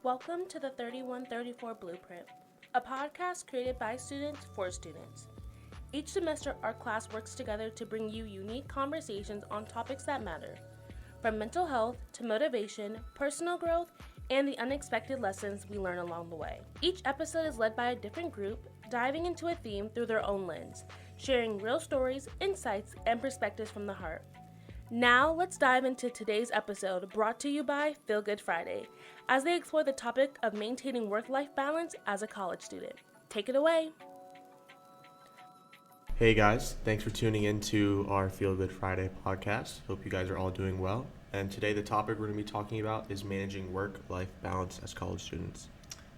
Welcome to the 3134 Blueprint, a podcast created by students for students. Each semester, our class works together to bring you unique conversations on topics that matter, from mental health to motivation, personal growth, and the unexpected lessons we learn along the way. Each episode is led by a different group, diving into a theme through their own lens, sharing real stories, insights, and perspectives from the heart. Now, let's dive into today's episode, brought to you by Feel Good Friday, as they explore the topic of maintaining work-life balance as a college student. Take it away. Hey guys, thanks for tuning in to our Feel Good Friday podcast. Hope you guys are all doing well. And today the topic we're going to be talking about is managing work-life balance as college students.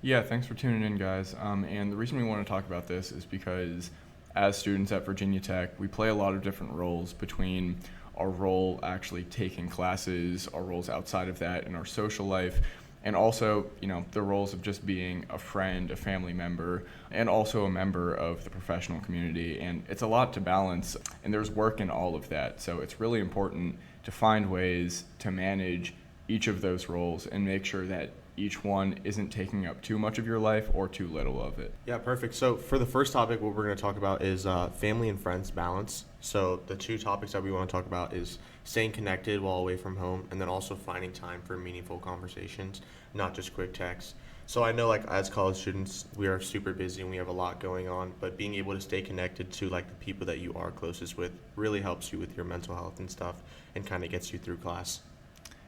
Yeah, thanks for tuning in, guys. And the reason we want to talk about this is because as students at Virginia Tech, we play a lot of different roles between our role actually taking classes, our roles outside of that, and our social life, and also, the roles of just being a friend, a family member, and also a member of the professional community. And it's a lot to balance, and there's work in all of that. So it's really important to find ways to manage each of those roles and make sure that each one isn't taking up too much of your life or too little of it. Yeah, perfect. So for the first topic, what we're going to talk about is family and friends balance. So the two topics that we want to talk about is staying connected while away from home, and then also finding time for meaningful conversations, not just quick texts. So I know, as college students, we are super busy and we have a lot going on, but being able to stay connected to the people that you are closest with really helps you with your mental health and stuff, and kind of gets you through class.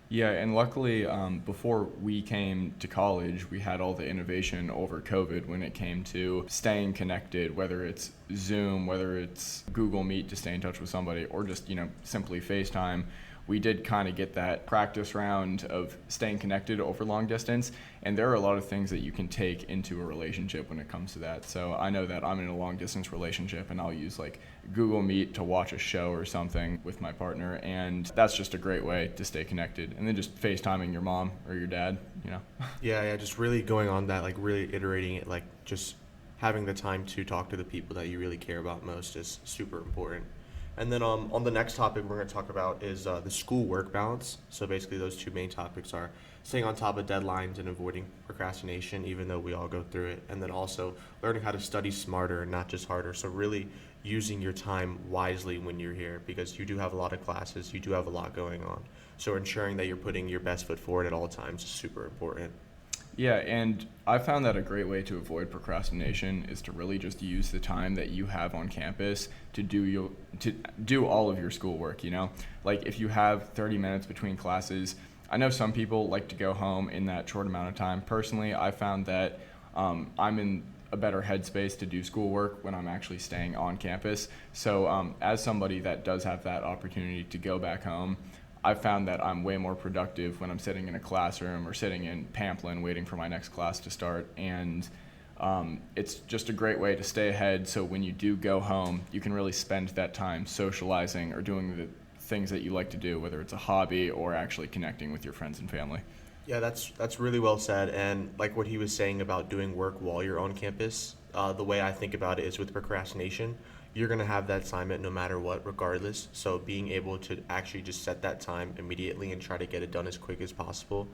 Yeah, and luckily, before we came to college, we had all the innovation over COVID when it came to staying connected, whether it's Zoom, whether it's Google Meet to stay in touch with somebody, or just, simply FaceTime. We did kind of get that practice round of staying connected over long distance, and there are a lot of things that you can take into a relationship when it comes to that. So I know that I'm in a long distance relationship, and I'll use Google Meet to watch a show or something with my partner, and that's just a great way to stay connected. And then just FaceTiming your mom or your dad, Yeah, just really going on that, really iterating it, just having the time to talk to the people that you really care about most is super important. And then on the next topic we're going to talk about is the school-work balance. So basically those two main topics are staying on top of deadlines and avoiding procrastination, even though we all go through it. And then also learning how to study smarter and not just harder. So really using your time wisely when you're here, because you do have a lot of classes, you do have a lot going on. So ensuring that you're putting your best foot forward at all times is super important. Yeah, and I found that a great way to avoid procrastination is to really just use the time that you have on campus to do all of your schoolwork, If you have 30 minutes between classes, I know some people like to go home in that short amount of time. Personally, I found that I'm in a better headspace to do schoolwork when I'm actually staying on campus. So as somebody that does have that opportunity to go back home, I've found that I'm way more productive when I'm sitting in a classroom or sitting in Pamplin waiting for my next class to start. And it's just a great way to stay ahead, so when you do go home, you can really spend that time socializing or doing the things that you like to do, whether it's a hobby or actually connecting with your friends and family. Yeah, that's really well said. And like what he was saying about doing work while you're on campus, the way I think about it is with procrastination, you're going to have that assignment no matter what, regardless. So being able to actually just set that time immediately and try to get it done as quick as possible,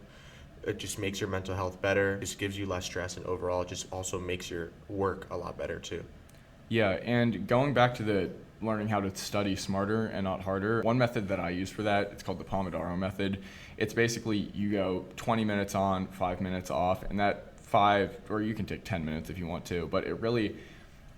it just makes your mental health better, just gives you less stress, and overall just also makes your work a lot better too. Yeah, and going back to the learning how to study smarter and not harder, one method that I use for that, it's called the Pomodoro method. It's basically you go 20 minutes on, 5 minutes off, and that 5, or you can take 10 minutes if you want to, but it really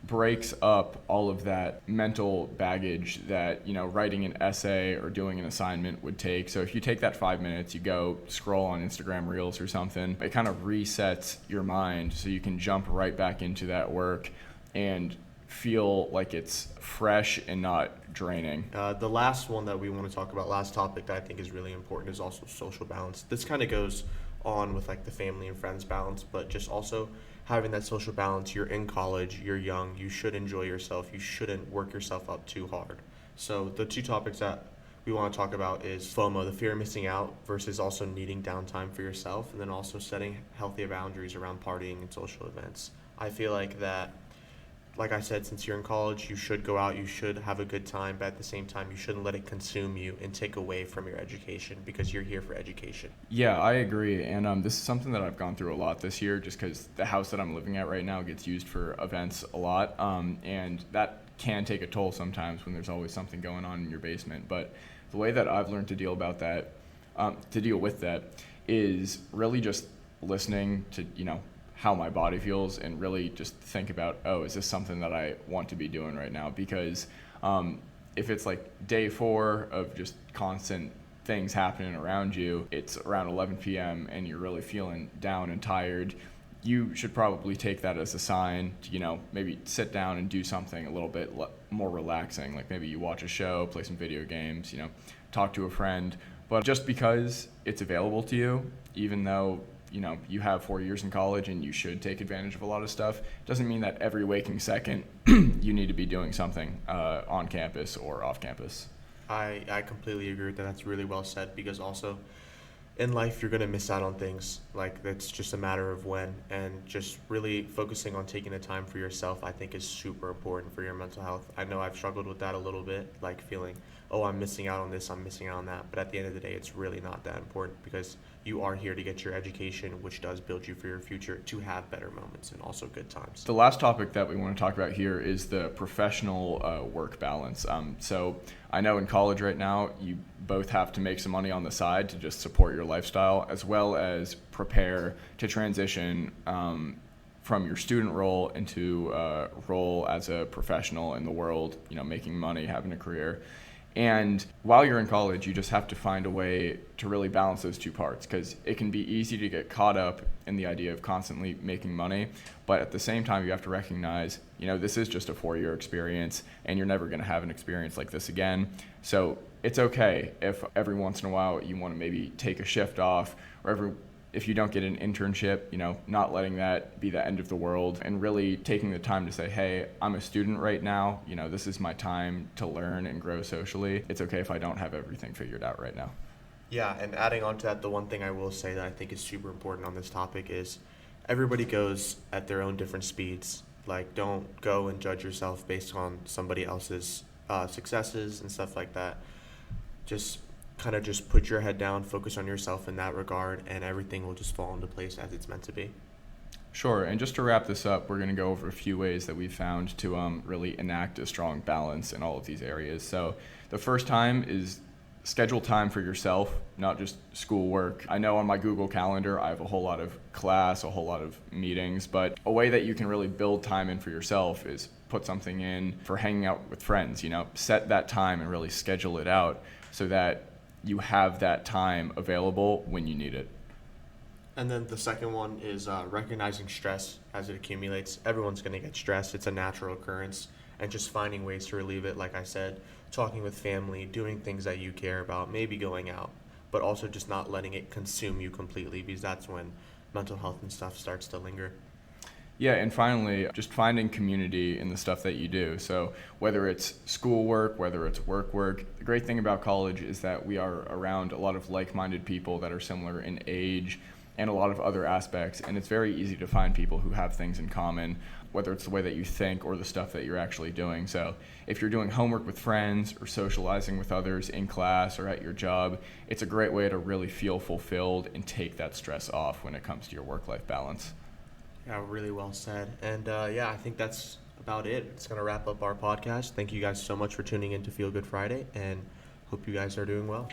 breaks up all of that mental baggage that, writing an essay or doing an assignment would take. So if you take that 5 minutes, you go scroll on Instagram Reels or something, it kind of resets your mind so you can jump right back into that work and feel like it's fresh and not draining. The last one that we want to talk about, last topic that I think is really important, is also social balance. This kind of goes on with the family and friends balance, but just also having that social balance. You're in college, you're young, you should enjoy yourself, you shouldn't work yourself up too hard. So the two topics that we want to talk about is FOMO, the fear of missing out, versus also needing downtime for yourself, and then also setting healthy boundaries around partying and social events. I feel like that like I said, since you're in college, you should go out, you should have a good time, but at the same time, you shouldn't let it consume you and take away from your education because you're here for education. Yeah, I agree. And this is something that I've gone through a lot this year just because the house that I'm living at right now gets used for events a lot. And that can take a toll sometimes when there's always something going on in your basement. But the way that I've learned to deal with that is really just listening to, how my body feels and really just think about, is this something that I want to be doing right now? Because if it's like day 4 of just constant things happening around you, it's around 11 p.m. and you're really feeling down and tired, you should probably take that as a sign to, maybe sit down and do something a little bit more relaxing. Like maybe you watch a show, play some video games, talk to a friend. But just because it's available to you, even though you have 4 years in college and you should take advantage of a lot of stuff, doesn't mean that every waking second you need to be doing something on campus or off campus. I completely agree with that. That's really well said, because also in life you're going to miss out on things. Like, that's just a matter of when, and just really focusing on taking the time for yourself, I think, is super important for your mental health. I know I've struggled with that a little bit, like feeling, I'm missing out on this, I'm missing out on that. But at the end of the day, it's really not that important, because you are here to get your education, which does build you for your future, to have better moments and also good times. The last topic that we want to talk about here is the professional work balance. So I know in college right now, you both have to make some money on the side to just support your lifestyle, as well as prepare to transition from your student role into a role as a professional in the world, making money, having a career. And while you're in college, you just have to find a way to really balance those two parts, because it can be easy to get caught up in the idea of constantly making money. But at the same time, you have to recognize, this is just a 4-year experience and you're never going to have an experience like this again. So it's okay if every once in a while you want to maybe take a shift off, or if you don't get an internship, not letting that be the end of the world, and really taking the time to say, hey, I'm a student right now. This is my time to learn and grow socially. It's okay if I don't have everything figured out right now. Yeah, and adding on to that, the one thing I will say that I think is super important on this topic is everybody goes at their own different speeds. Like, don't go and judge yourself based on somebody else's successes and stuff like that. Just put your head down, focus on yourself in that regard, and everything will just fall into place as it's meant to be. Sure, and just to wrap this up, we're going to go over a few ways that we've found to really enact a strong balance in all of these areas. So the first time is schedule time for yourself, not just schoolwork. I know on my Google Calendar I have a whole lot of class, a whole lot of meetings, but a way that you can really build time in for yourself is put something in for hanging out with friends. Set that time and really schedule it out so that you have that time available when you need it. And then the second one is recognizing stress as it accumulates. Everyone's going to get stressed. It's a natural occurrence. And just finding ways to relieve it, like I said, talking with family, doing things that you care about, maybe going out, but also just not letting it consume you completely, because that's when mental health and stuff starts to linger. Yeah, and finally, just finding community in the stuff that you do. So whether it's schoolwork, whether it's work, the great thing about college is that we are around a lot of like-minded people that are similar in age and a lot of other aspects, and it's very easy to find people who have things in common, whether it's the way that you think or the stuff that you're actually doing. So if you're doing homework with friends or socializing with others in class or at your job, it's a great way to really feel fulfilled and take that stress off when it comes to your work-life balance. Yeah, really well said. And I think that's about it. It's going to wrap up our podcast. Thank you guys so much for tuning in to Feel Good Friday, and hope you guys are doing well.